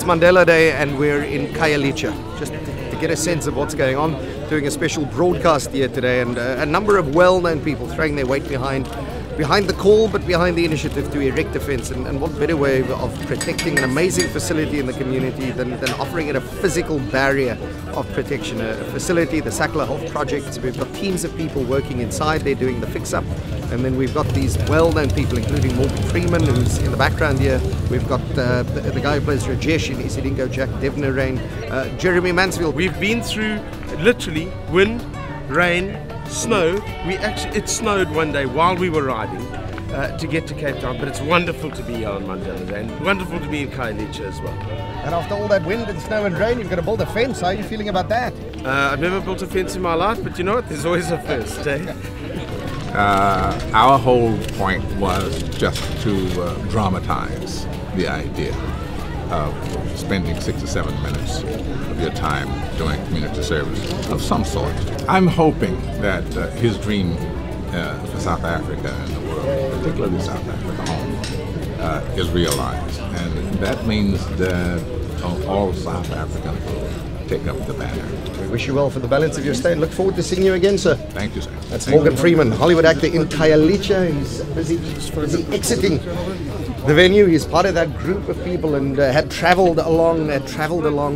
Mandela Day and we're in Khayelitsha, just to get a sense of what's going on, doing a special broadcast here today, and a number of well-known people throwing their weight behind the call, but behind the initiative to erect a fence. And what better way of protecting an amazing facility in the community than offering it a physical barrier of protection. A facility, the SACLA Health Project, we've got teams of people working inside there doing the fix-up, and then we've got these well-known people, including Morgan Freeman, who's in the background here. We've got the guy who plays Rajesh in Isidingo, Jack Devnarain, Jeremy Mansfield. We've been through literally wind, rain, snow. It snowed one day while we were riding to get to Cape Town, but it's wonderful to be here on Mandela Day and wonderful to be in Khayelitsha as well. And after all that wind and snow and rain, you've got to build a fence. How are you feeling about that? I've never built a fence in my life, but you know what? There's always a first, eh? Our whole point was just to dramatize the idea of spending 6 or 7 minutes of your time doing community service of some sort. I'm hoping that his dream for South Africa and the world, particularly South Africa home, is realized. And that means that all South Africans will take up the banner. We wish you well for the balance of your stay and look forward to seeing you again, sir. Thank you, sir. That's Morgan Freeman, Hollywood actor in Khayelitsha. He's busy exiting the venue. He's part of that group of people and had travelled along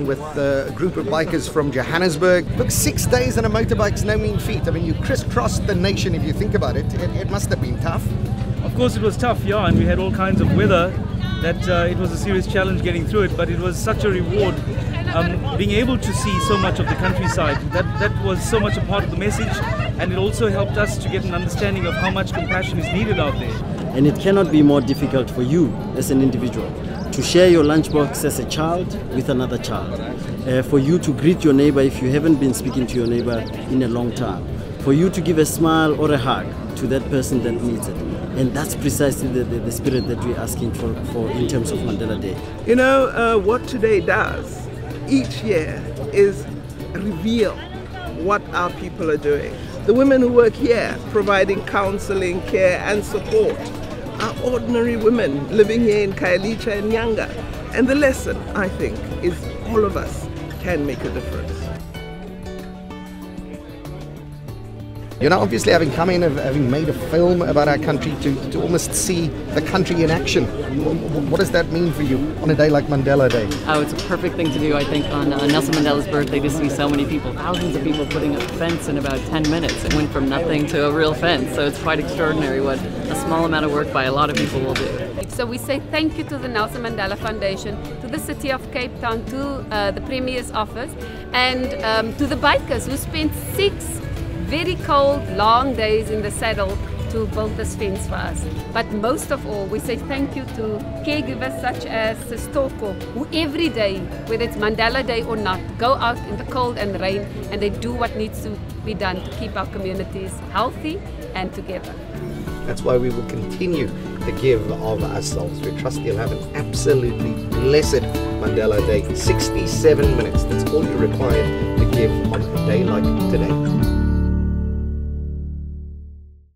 with a group of bikers from Johannesburg. Look, 6 days on a motorbike's no mean feat. I mean, you crisscrossed the nation if you think about it. It must have been tough. Of course it was tough, yeah, and we had all kinds of weather that it was a serious challenge getting through it, but it was such a reward being able to see so much of the countryside. That was so much a part of the message, and it also helped us to get an understanding of how much compassion is needed out there. And it cannot be more difficult for you as an individual to share your lunchbox as a child with another child, for you to greet your neighbor if you haven't been speaking to your neighbor in a long time, for you to give a smile or a hug to that person that needs it. And that's precisely the spirit that we're asking for in terms of Mandela Day. You know, what today does each year is reveal what our people are doing. The women who work here providing counseling, care and support are ordinary women living here in Khayelitsha and Nyanga. And the lesson, I think, is all of us can make a difference. You know, obviously having come in, having made a film about our country, to almost see the country in action, what does that mean for you on a day like Mandela Day? Oh, it's a perfect thing to do, I think, on Nelson Mandela's birthday, to see so many people, thousands of people putting up a fence in about 10 minutes. It went from nothing to a real fence, so it's quite extraordinary what a small amount of work by a lot of people will do. So we say thank you to the Nelson Mandela Foundation, to the City of Cape Town, to the Premier's office, and to the bikers who spent 6 very cold, long days in the saddle to build this fence for us. But most of all, we say thank you to caregivers such as Stoko, who every day, whether it's Mandela Day or not, go out in the cold and the rain and they do what needs to be done to keep our communities healthy and together. That's why we will continue to give of ourselves. We trust you'll have an absolutely blessed Mandela Day. 67 minutes, that's all you're required to give on a day like today.